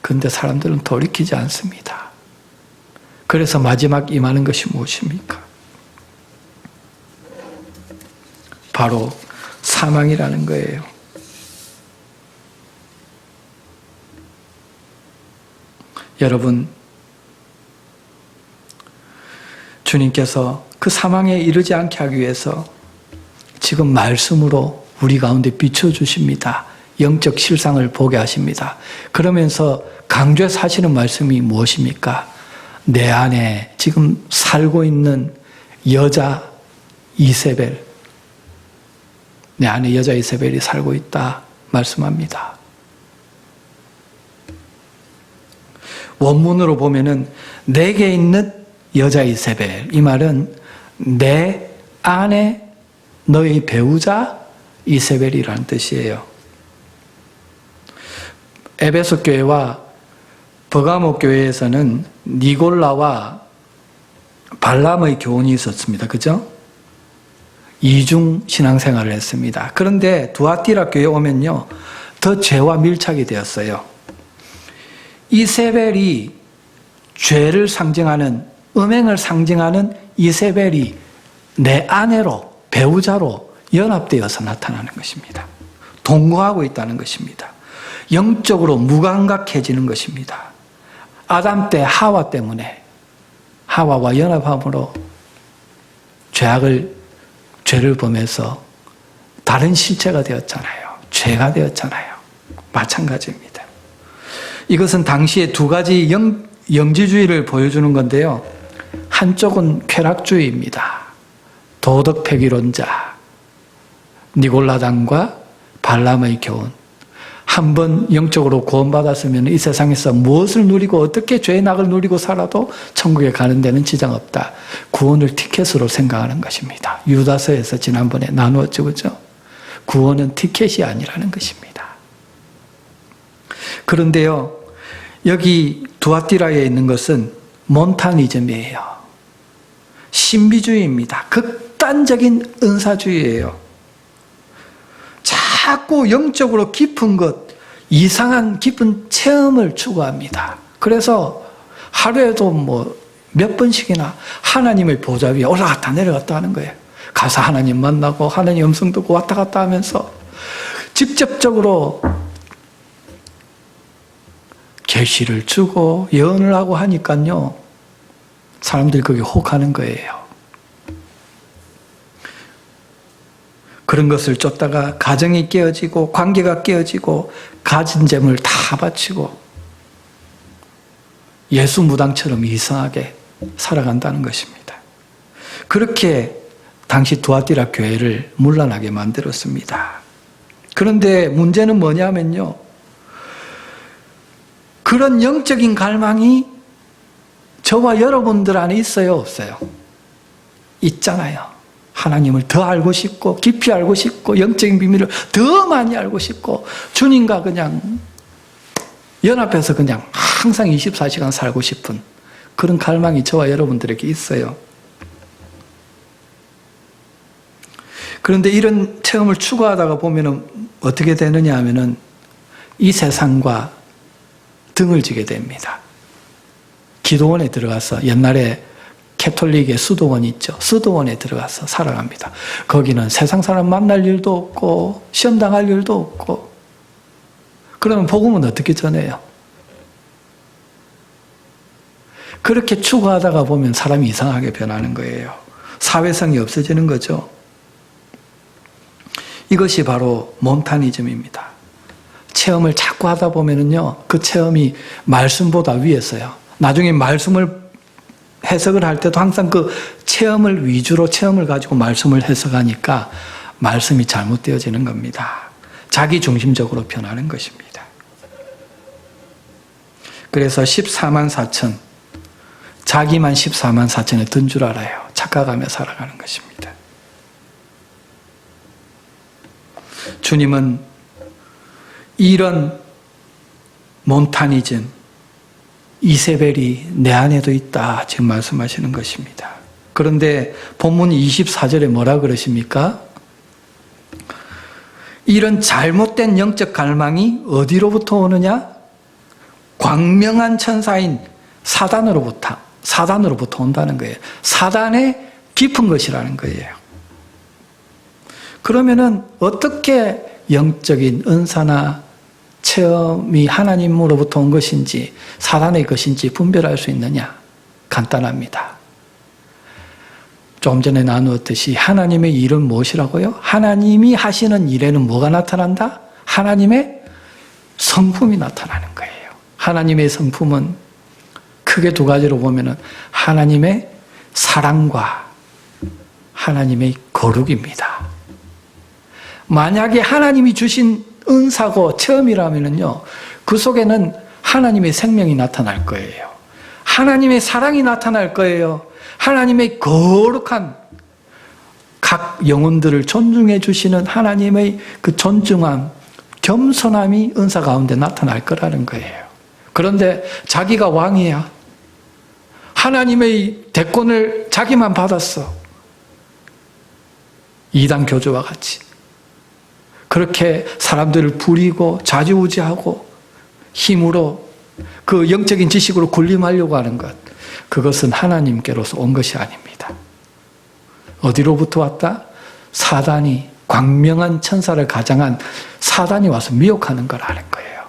그런데 사람들은 돌이키지 않습니다. 그래서 마지막 임하는 것이 무엇입니까? 바로 사망이라는 거예요. 여러분, 주님께서 그 사망에 이르지 않게 하기 위해서 지금 말씀으로 우리 가운데 비춰주십니다. 영적 실상을 보게 하십니다. 그러면서 강조해서 하시는 말씀이 무엇입니까? 내 안에 지금 살고 있는 여자 이세벨, 내 안에 여자 이세벨이 살고 있다 말씀합니다. 원문으로 보면은 내게 있는 여자 이세벨, 이 말은 내 안에 너의 배우자 이세벨이라는 뜻이에요. 에베소 교회와 버가모 교회에서는 니골라와 발람의 교훈이 있었습니다. 그죠? 이중 신앙생활을 했습니다. 그런데 두아티라 교회에 오면요, 더 죄와 밀착이 되었어요. 이세벨이 죄를 상징하는, 음행을 상징하는 이세벨이 내 아내로, 배우자로 연합되어서 나타나는 것입니다. 동거하고 있다는 것입니다. 영적으로 무감각해지는 것입니다. 아담 때 하와 때문에, 하와와 연합함으로 죄를 범해서 다른 실체가 되었잖아요. 죄가 되었잖아요. 마찬가지입니다. 이것은 당시에 두 가지 영지주의를 보여주는 건데요. 한쪽은 쾌락주의입니다. 도덕 폐기론자 니골라당과 발람의 교훈. 한번 영적으로 구원받았으면 이 세상에서 무엇을 누리고 어떻게 죄의 낙을 누리고 살아도 천국에 가는 데는 지장 없다. 구원을 티켓으로 생각하는 것입니다. 유다서에서 지난번에 나누었죠, 그죠? 구원은 티켓이 아니라는 것입니다. 그런데요, 여기 두아티라에 있는 것은 몬타니즘이에요. 신비주의입니다. 극단적인 은사주의예요. 자꾸 영적으로 깊은 것, 이상한 깊은 체험을 추구합니다. 그래서 하루에도 몇 번씩이나 하나님의 보좌 위에 올라갔다 내려갔다 하는 거예요. 가서 하나님 만나고 하나님 음성 듣고 왔다 갔다 하면서 직접적으로 계시를 주고 예언을 하고 하니까요, 사람들이 거기에 혹하는 거예요. 그런 것을 쫓다가 가정이 깨어지고 관계가 깨어지고 가진 재물 다 바치고 예수 무당처럼 이상하게 살아간다는 것입니다. 그렇게 당시 두아티라 교회를 문란하게 만들었습니다. 그런데 문제는 뭐냐면요, 그런 영적인 갈망이 저와 여러분들 안에 있어요, 없어요? 있잖아요. 하나님을 더 알고 싶고 깊이 알고 싶고 영적인 비밀을 더 많이 알고 싶고 주님과 그냥 연합해서 그냥 항상 24시간 살고 싶은 그런 갈망이 저와 여러분들에게 있어요. 그런데 이런 체험을 추구하다가 보면은 어떻게 되느냐 하면은 이 세상과 등을 지게 됩니다. 기도원에 들어가서 옛날에 캐톨릭의 수도원 있죠. 수도원에 들어가서 살아갑니다. 거기는 세상 사람 만날 일도 없고 시험 당할 일도 없고. 그러면 복음은 어떻게 전해요? 그렇게 추구하다가 보면 사람이 이상하게 변하는 거예요. 사회성이 없어지는 거죠. 이것이 바로 몬타니즘입니다. 체험을 자꾸 하다 보면은요, 그 체험이 말씀보다 위에서요. 나중에 말씀을 해석을 할 때도 항상 그 체험을 위주로 체험을 가지고 말씀을 해석하니까 말씀이 잘못되어지는 겁니다. 자기 중심적으로 변하는 것입니다. 그래서 14만 4천, 자기만 14만 4천에 든 줄 알아요. 착각하며 살아가는 것입니다. 주님은 이런 몬타니즘, 이세벨이 내 안에도 있다 지금 말씀하시는 것입니다. 그런데 본문 24절에 뭐라 그러십니까? 이런 잘못된 영적 갈망이 어디로부터 오느냐? 광명한 천사인 사단으로부터 온다는 거예요. 사단의 깊은 것이라는 거예요. 그러면은 어떻게 영적인 은사나 체험이 하나님으로부터 온 것인지 사단의 것인지 분별할 수 있느냐? 간단합니다. 좀 전에 나누었듯이 하나님의 일은 무엇이라고요? 하나님이 하시는 일에는 뭐가 나타난다? 하나님의 성품이 나타나는 거예요. 하나님의 성품은 크게 두 가지로 보면은 하나님의 사랑과 하나님의 거룩입니다. 만약에 하나님이 주신 은사고 체험이라면요, 그 속에는 하나님의 생명이 나타날 거예요. 하나님의 사랑이 나타날 거예요. 하나님의 거룩한 각 영혼들을 존중해 주시는 하나님의 그 존중함, 겸손함이 은사 가운데 나타날 거라는 거예요. 그런데 자기가 왕이야. 하나님의 대권을 자기만 받았어. 이단 교주와 같이. 그렇게 사람들을 부리고 좌지우지하고 힘으로 그 영적인 지식으로 군림하려고 하는 것, 그것은 하나님께로서 온 것이 아닙니다. 어디로부터 왔다? 사단이, 광명한 천사를 가장한 사단이 와서 미혹하는 거라는 거예요.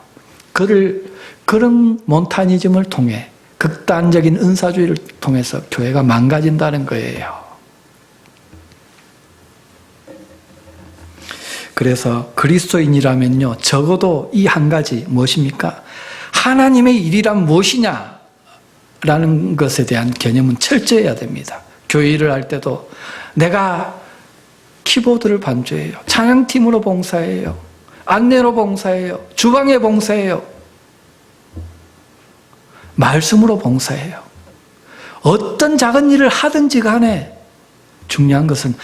그런 몬타니즘을 통해 극단적인 은사주의를 통해서 교회가 망가진다는 거예요. 그래서 그리스도인이라면요, 적어도 이 한 가지 무엇입니까? 하나님의 일이란 무엇이냐? 라는 것에 대한 개념은 철저해야 됩니다. 교회 일을 할 때도 내가 키보드를 반주해요. 찬양팀으로 봉사해요. 안내로 봉사해요. 주방에 봉사해요. 말씀으로 봉사해요. 어떤 작은 일을 하든지 간에 중요한 것은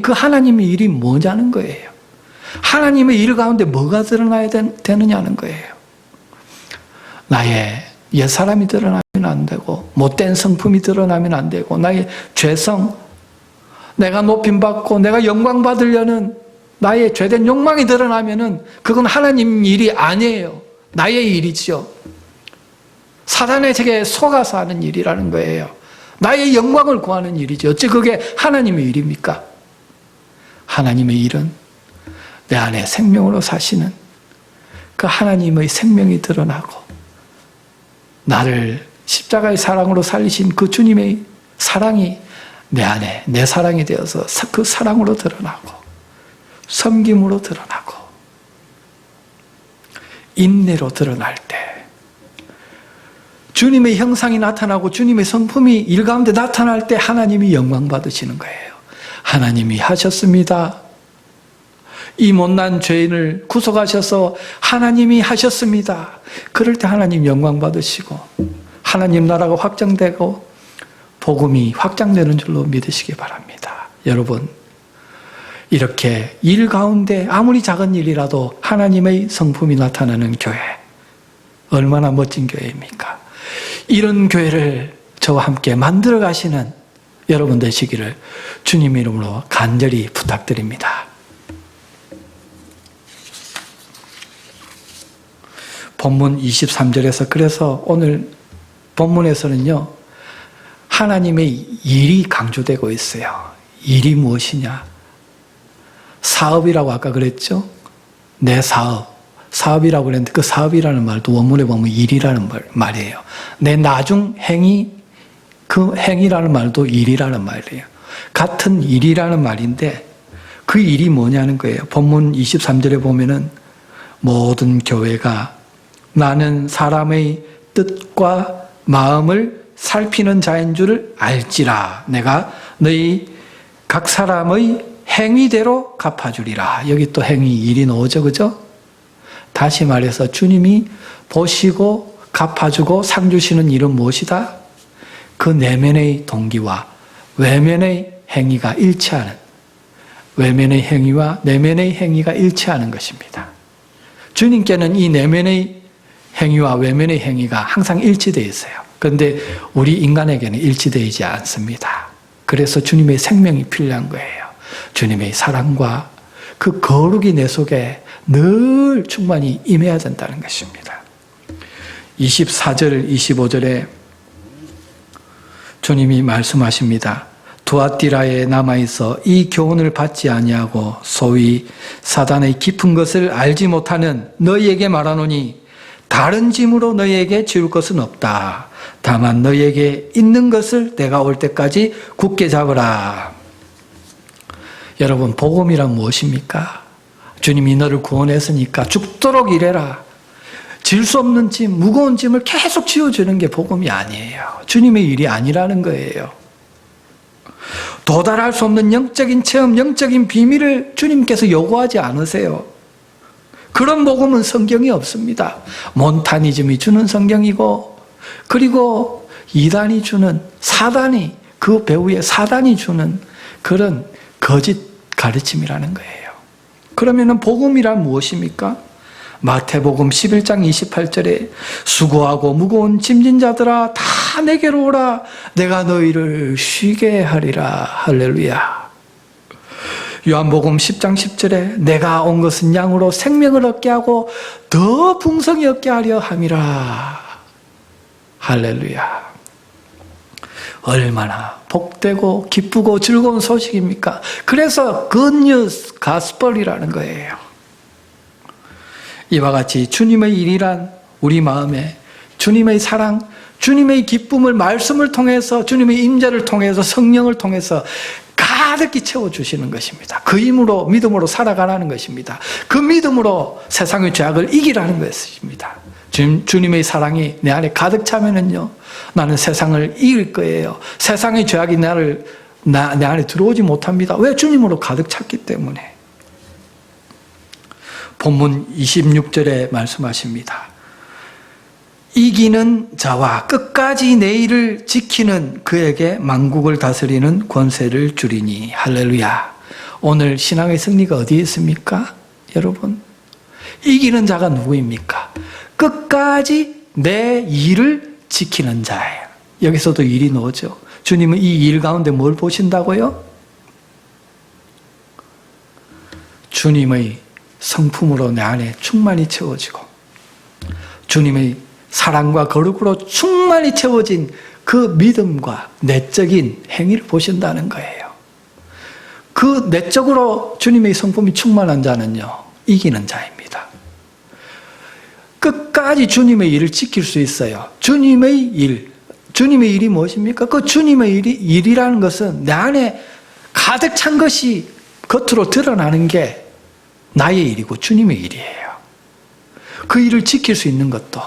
그 하나님의 일이 뭐냐는 거예요. 하나님의 일 가운데 뭐가 드러나야 되느냐는 거예요. 나의 옛사람이 드러나면 안 되고, 못된 성품이 드러나면 안 되고, 나의 죄성, 내가 높임받고 내가 영광 받으려는 나의 죄된 욕망이 드러나면은 그건 하나님 일이 아니에요. 나의 일이지요. 사단의 세계에 속아서 하는 일이라는 거예요. 나의 영광을 구하는 일이죠. 어째 그게 하나님의 일입니까? 하나님의 일은 내 안에 생명으로 사시는 그 하나님의 생명이 드러나고, 나를 십자가의 사랑으로 살리신 그 주님의 사랑이 내 안에 내 사랑이 되어서 그 사랑으로 드러나고, 섬김으로 드러나고, 인내로 드러날 때 주님의 형상이 나타나고 주님의 성품이 일 가운데 나타날 때 하나님이 영광 받으시는 거예요. 하나님이 하셨습니다. 이 못난 죄인을 구속하셔서 하나님이 하셨습니다. 그럴 때 하나님 영광 받으시고 하나님 나라가 확장되고 복음이 확장되는 줄로 믿으시기 바랍니다. 여러분, 이렇게 일 가운데 아무리 작은 일이라도 하나님의 성품이 나타나는 교회, 얼마나 멋진 교회입니까? 이런 교회를 저와 함께 만들어 가시는 여러분 되시기를 주님 이름으로 간절히 부탁드립니다. 본문 23절에서 그래서 오늘 본문에서는요, 하나님의 일이 강조되고 있어요. 일이 무엇이냐? 사업이라고 아까 그랬죠? 내 사업이라고 그랬는데 그 사업이라는 말도 원문에 보면 일이라는 말이에요. 내 나중 행위, 그 행위라는 말도 일이라는 말이에요. 같은 일이라는 말인데 그 일이 뭐냐는 거예요. 본문 23절에 보면은 모든 교회가 나는 사람의 뜻과 마음을 살피는 자인 줄을 알지라. 내가 너희 각 사람의 행위대로 갚아주리라. 여기 또 행위 일이 나오죠, 그죠? 다시 말해서 주님이 보시고 갚아주고 상 주시는 일은 무엇이다? 그 내면의 동기와 외면의 행위가 일치하는, 외면의 행위와 내면의 행위가 일치하는 것입니다. 주님께는 이 내면의 행위와 외면의 행위가 항상 일치되어 있어요. 그런데 우리 인간에게는 일치되지 않습니다. 그래서 주님의 생명이 필요한 거예요. 주님의 사랑과 그 거룩이 내 속에 늘 충만히 임해야 된다는 것입니다. 24절, 25절에 주님이 말씀하십니다. 두아티라에 남아있어 이 교훈을 받지 아니하고 소위 사단의 깊은 것을 알지 못하는 너희에게 말하노니 다른 짐으로 너희에게 지울 것은 없다. 다만 너희에게 있는 것을 내가 올 때까지 굳게 잡으라. 여러분, 복음이란 무엇입니까? 주님이 너를 구원했으니까 죽도록 일해라. 질 수 없는 짐, 무거운 짐을 계속 지어주는 게 복음이 아니에요. 주님의 일이 아니라는 거예요. 도달할 수 없는 영적인 체험, 영적인 비밀을 주님께서 요구하지 않으세요. 그런 복음은 성경이 없습니다. 몬타니즘이 주는 성경이고, 그리고 이단이 주는, 사단이, 그 배후에 사단이 주는 그런 거짓 가르침이라는 거예요. 그러면은 복음이란 무엇입니까? 마태복음 11장 28절에 수고하고 무거운 짐진 자들아 다 내게로 오라. 내가 너희를 쉬게 하리라. 할렐루야. 요한복음 10장 10절에 내가 온 것은 양으로 생명을 얻게 하고 더 풍성히 얻게 하려 함이라. 할렐루야. 얼마나 복되고 기쁘고 즐거운 소식입니까? 그래서 굿뉴스 가스펠이라는 거예요. 이와 같이 주님의 일이란 우리 마음에 주님의 사랑, 주님의 기쁨을 말씀을 통해서, 주님의 임재를 통해서, 성령을 통해서 가득히 채워주시는 것입니다. 그 힘으로, 믿음으로 살아가라는 것입니다. 그 믿음으로 세상의 죄악을 이기라는 것입니다. 주님의 사랑이 내 안에 가득 차면은요, 나는 세상을 이길 거예요. 세상의 죄악이 내 안에 들어오지 못합니다. 왜? 주님으로 가득 찼기 때문에. 본문 26절에 말씀하십니다. 이기는 자와 끝까지 내 일을 지키는 그에게 만국을 다스리는 권세를 주리니. 할렐루야. 오늘 신앙의 승리가 어디에 있습니까? 여러분, 이기는 자가 누구입니까? 끝까지 내 일을 지키는 자예요. 여기서도 일이 나오죠. 주님은 이 일 가운데 뭘 보신다고요? 주님의 성품으로 내 안에 충만히 채워지고 주님의 사랑과 거룩으로 충만히 채워진 그 믿음과 내적인 행위를 보신다는 거예요. 그 내적으로 주님의 성품이 충만한 자는요, 이기는 자입니다. 끝까지 주님의 일을 지킬 수 있어요. 주님의 일이 무엇입니까? 그 주님의 일이라는 것은 내 안에 가득 찬 것이 겉으로 드러나는 게 나의 일이고 주님의 일이에요. 그 일을 지킬 수 있는 것도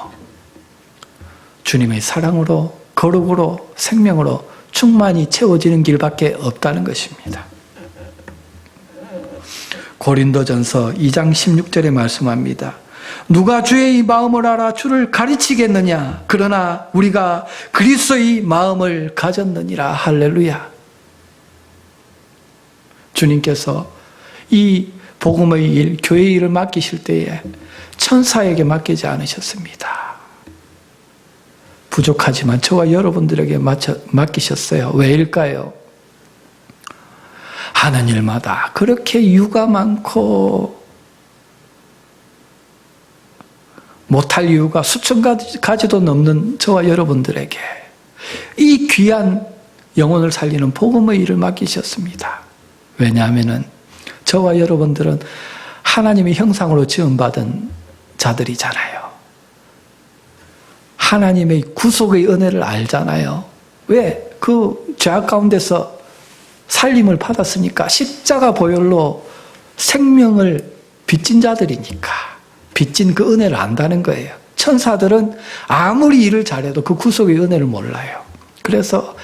주님의 사랑으로, 거룩으로, 생명으로 충만히 채워지는 길밖에 없다는 것입니다. 고린도전서 2장 16절에 말씀합니다. 누가 주의 마음을 알아 주를 가르치겠느냐? 그러나 우리가 그리스도의 마음을 가졌느니라. 할렐루야. 주님께서 이 복음의 일, 교회의 일을 맡기실 때에 천사에게 맡기지 않으셨습니다. 부족하지만 저와 여러분들에게 맡기셨어요. 왜일까요? 하는 일마다 그렇게 유가 많고 못할 이유가 수천 가지도 넘는 저와 여러분들에게 이 귀한 영혼을 살리는 복음의 일을 맡기셨습니다. 왜냐하면 저와 여러분들은 하나님의 형상으로 지음받은 자들이잖아요. 하나님의 구속의 은혜를 알잖아요. 왜? 그 죄악 가운데서 살림을 받았으니까 십자가 보혈로 생명을 빚진 자들이니까 빚진 그 은혜를 안다는 거예요. 천사들은 아무리 일을 잘해도 그 구속의 은혜를 몰라요. 그래서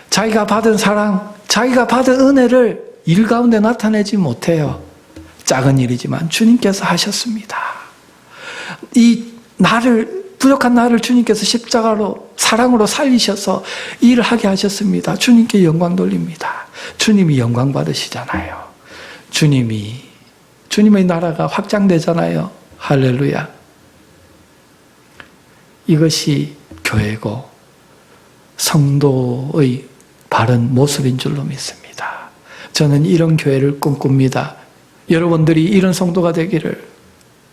자기가 받은 사랑, 자기가 받은 은혜를 일 가운데 나타내지 못해요. 작은 일이지만 주님께서 하셨습니다. 부족한 나를 주님께서 십자가로 사랑으로 살리셔서 일을 하게 하셨습니다. 주님께 영광 돌립니다. 주님이 영광 받으시잖아요. 주님의 나라가 확장되잖아요. 할렐루야. 이것이 교회고 성도의 바른 모습인 줄로 믿습니다. 저는 이런 교회를 꿈꿉니다. 여러분들이 이런 성도가 되기를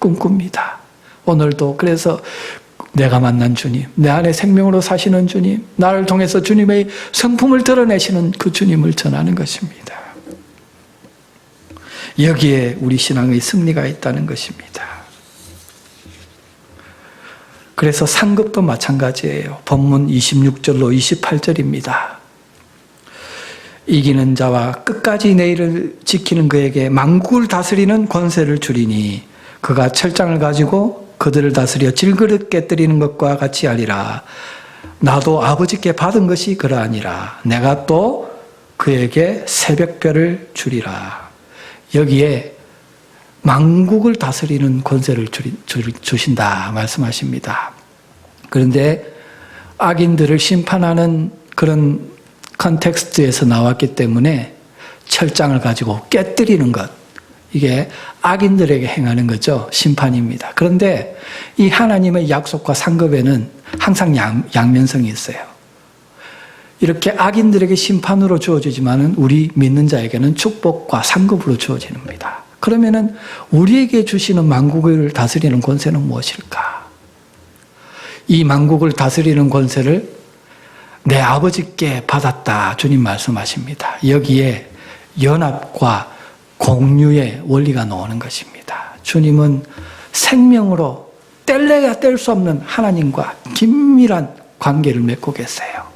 꿈꿉니다. 오늘도 그래서 내가 만난 주님, 내 안에 생명으로 사시는 주님, 나를 통해서 주님의 성품을 드러내시는 그 주님을 전하는 것입니다. 여기에 우리 신앙의 승리가 있다는 것입니다. 그래서 상급도 마찬가지예요. 본문 26절로 28절입니다. 이기는 자와 끝까지 내 일을 지키는 그에게 만국을 다스리는 권세를 주리니 그가 철장을 가지고 그들을 다스려 질그릇 깨뜨리는 것과 같이 하리라. 나도 아버지께 받은 것이 그러하니라. 내가 또 그에게 새벽별을 주리라. 여기에 만국을 다스리는 권세를 주신다 말씀하십니다. 그런데 악인들을 심판하는 그런 컨텍스트에서 나왔기 때문에 철장을 가지고 깨뜨리는 것, 이게 악인들에게 행하는 거죠. 심판입니다. 그런데 이 하나님의 약속과 상급에는 항상 양면성이 있어요. 이렇게 악인들에게 심판으로 주어지지만은 우리 믿는 자에게는 축복과 상급으로 주어집니다. 그러면은 우리에게 주시는 만국을 다스리는 권세는 무엇일까? 이 만국을 다스리는 권세를 내 아버지께 받았다. 주님 말씀하십니다. 여기에 연합과 공유의 원리가 나오는 것입니다. 주님은 생명으로 뗄래야 뗄 수 없는 하나님과 긴밀한 관계를 맺고 계세요.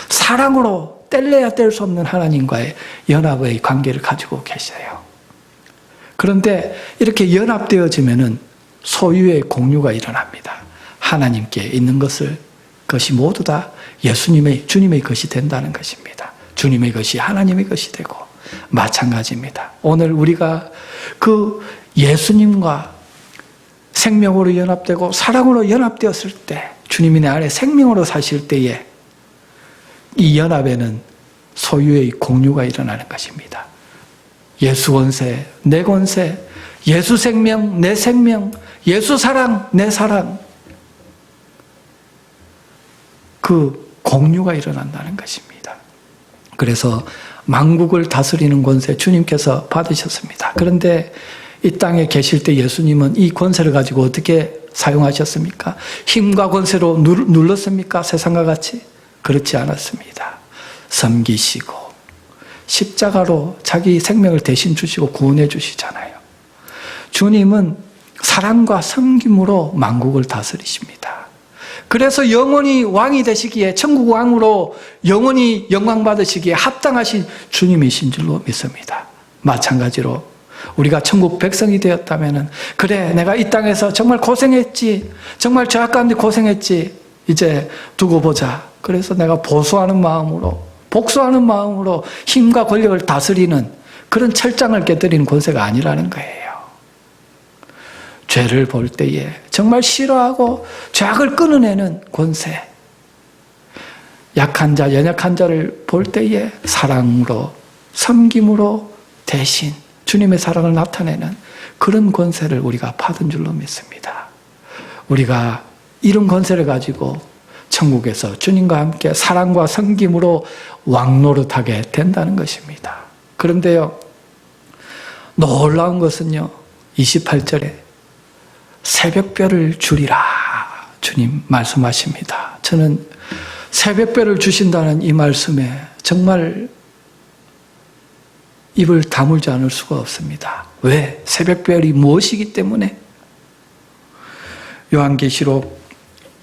사랑으로 뗄래야 뗄 수 없는 하나님과의 연합의 관계를 가지고 계세요. 그런데 이렇게 연합되어지면은 소유의 공유가 일어납니다. 하나님께 있는 것이 모두 다 주님의 것이 된다는 것입니다. 주님의 것이 하나님의 것이 되고 마찬가지입니다. 오늘 우리가 그 예수님과 생명으로 연합되고 사랑으로 연합되었을 때, 주님이 내 안에 생명으로 사실 때에 이 연합에는 소유의 공유가 일어나는 것입니다. 예수 권세, 내 권세, 예수 생명, 내 생명, 예수 사랑, 내 사랑, 그 공유가 일어난다는 것입니다. 그래서 만국을 다스리는 권세 주님께서 받으셨습니다. 그런데 이 땅에 계실 때 예수님은 이 권세를 가지고 어떻게 사용하셨습니까? 힘과 권세로 눌렀습니까? 세상과 같이? 그렇지 않았습니다. 섬기시고 십자가로 자기 생명을 대신 주시고 구원해 주시잖아요. 주님은 사랑과 섬김으로 만국을 다스리십니다. 그래서 영원히 왕이 되시기에, 천국 왕으로 영원히 영광 받으시기에 합당하신 주님이신 줄로 믿습니다. 마찬가지로 우리가 천국 백성이 되었다면, 그래 내가 이 땅에서 정말 고생했지, 정말 죄악 가운데 고생했지, 이제 두고 보자. 그래서 내가 보수하는 마음으로, 복수하는 마음으로 힘과 권력을 다스리는 그런 철장을 깨뜨리는 권세가 아니라는 거예요. 죄를 볼 때에 정말 싫어하고 죄악을 끊어내는 권세, 약한 자, 연약한 자를 볼 때에 사랑으로, 섬김으로 대신 주님의 사랑을 나타내는 그런 권세를 우리가 받은 줄로 믿습니다. 우리가 이런 권세를 가지고 천국에서 주님과 함께 사랑과 섬김으로 왕노릇하게 된다는 것입니다. 그런데요, 놀라운 것은요, 28절에 새벽별을 주리라 주님 말씀하십니다. 저는 새벽별을 주신다는 이 말씀에 정말 입을 다물지 않을 수가 없습니다. 왜? 새벽별이 무엇이기 때문에? 요한계시록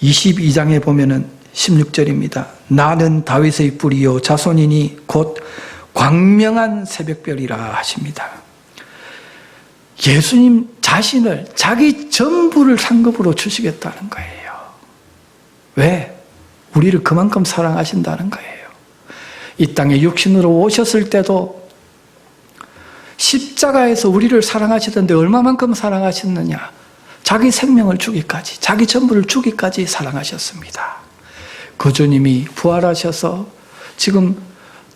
22장에 보면은 16절입니다. 나는 다윗의 뿌리요 자손이니 곧 광명한 새벽별이라 하십니다. 예수님 자신을 자기 전부를 상급으로 주시겠다는 거예요. 왜? 우리를 그만큼 사랑하신다는 거예요. 이 땅에 육신으로 오셨을 때도 십자가에서 우리를 사랑하시던데 얼마만큼 사랑하셨느냐? 자기 생명을 주기까지, 자기 전부를 주기까지 사랑하셨습니다. 그 주님이 부활하셔서 지금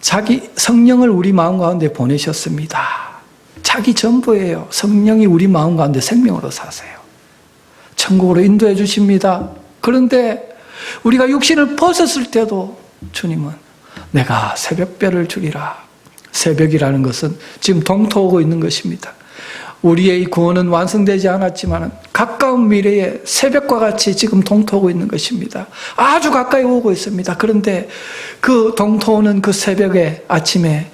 자기 성령을 우리 마음 가운데 보내셨습니다. 자기 전부예요. 성령이 우리 마음 가운데 생명으로 사세요. 천국으로 인도해 주십니다. 그런데 우리가 육신을 벗었을 때도 주님은 내가 새벽별을 주리라. 새벽이라는 것은 지금 동토하고 있는 것입니다. 우리의 구원은 완성되지 않았지만 가까운 미래에 새벽과 같이 지금 동토하고 있는 것입니다. 아주 가까이 오고 있습니다. 그런데 그 동토오는 그 새벽에 아침에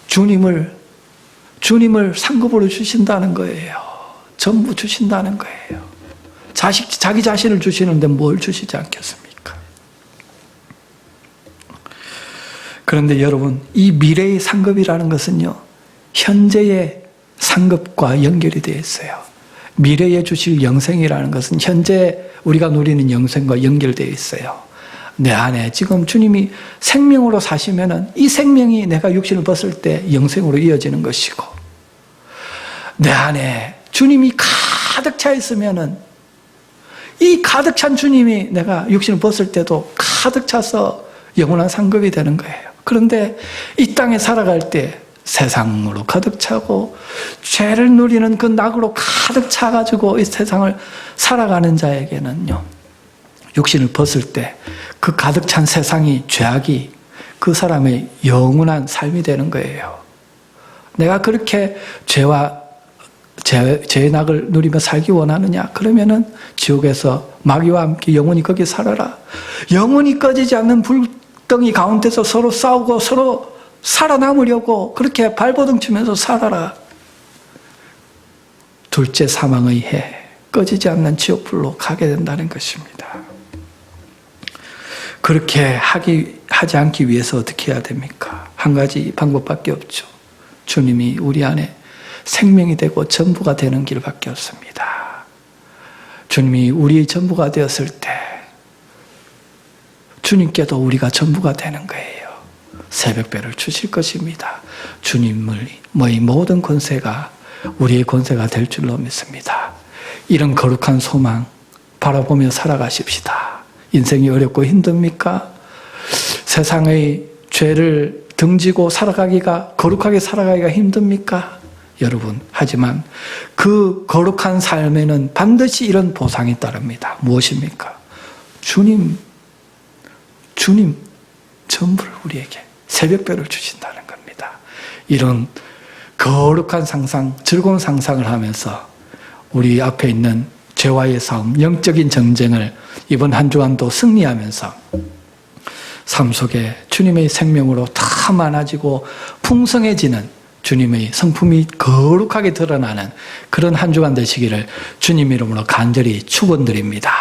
주님을 상급으로 주신다는 거예요. 전부 주신다는 거예요. 자기 자신을 주시는데 뭘 주시지 않겠습니까? 그런데 여러분, 이 미래의 상급이라는 것은요, 현재의 상급과 연결이 되어 있어요. 미래에 주실 영생이라는 것은 현재 우리가 누리는 영생과 연결되어 있어요. 내 안에 지금 주님이 생명으로 사시면은 이 생명이 내가 육신을 벗을 때 영생으로 이어지는 것이고, 내 안에 주님이 가득 차 있으면은 이 가득 찬 주님이 내가 육신을 벗을 때도 가득 차서 영원한 상급이 되는 거예요. 그런데 이 땅에 살아갈 때 세상으로 가득 차고 죄를 누리는 그 낙으로 가득 차가지고 이 세상을 살아가는 자에게는요, 육신을 벗을 때 그 가득 찬 세상이, 죄악이 그 사람의 영원한 삶이 되는 거예요. 내가 그렇게 죄의 낙을 누리며 살기 원하느냐? 그러면은 지옥에서 마귀와 함께 영원히 거기 살아라. 영원히 꺼지지 않는 불덩이 가운데서 서로 싸우고 서로 살아남으려고 그렇게 발버둥 치면서 살아라. 둘째 사망의 해, 꺼지지 않는 지옥불로 가게 된다는 것입니다. 그렇게 하지 않기 위해서 어떻게 해야 됩니까? 한 가지 방법밖에 없죠. 주님이 우리 안에 생명이 되고 전부가 되는 길밖에 없습니다. 주님이 우리의 전부가 되었을 때 주님께도 우리가 전부가 되는 거예요. 새벽별을 주실 것입니다. 주님의 모든 권세가 우리의 권세가 될 줄로 믿습니다. 이런 거룩한 소망 바라보며 살아가십시다. 인생이 어렵고 힘듭니까? 세상의 죄를 등지고 살아가기가, 거룩하게 살아가기가 힘듭니까? 여러분, 하지만 그 거룩한 삶에는 반드시 이런 보상이 따릅니다. 무엇입니까? 주님 전부를 우리에게 새벽별을 주신다는 겁니다. 이런 거룩한 상상, 즐거운 상상을 하면서 우리 앞에 있는 죄와의 싸움, 영적인 전쟁을 이번 한 주간도 승리하면서 삶 속에 주님의 생명으로 더 많아지고 풍성해지는 주님의 성품이 거룩하게 드러나는 그런 한 주간 되시기를 주님 이름으로 간절히 축원드립니다.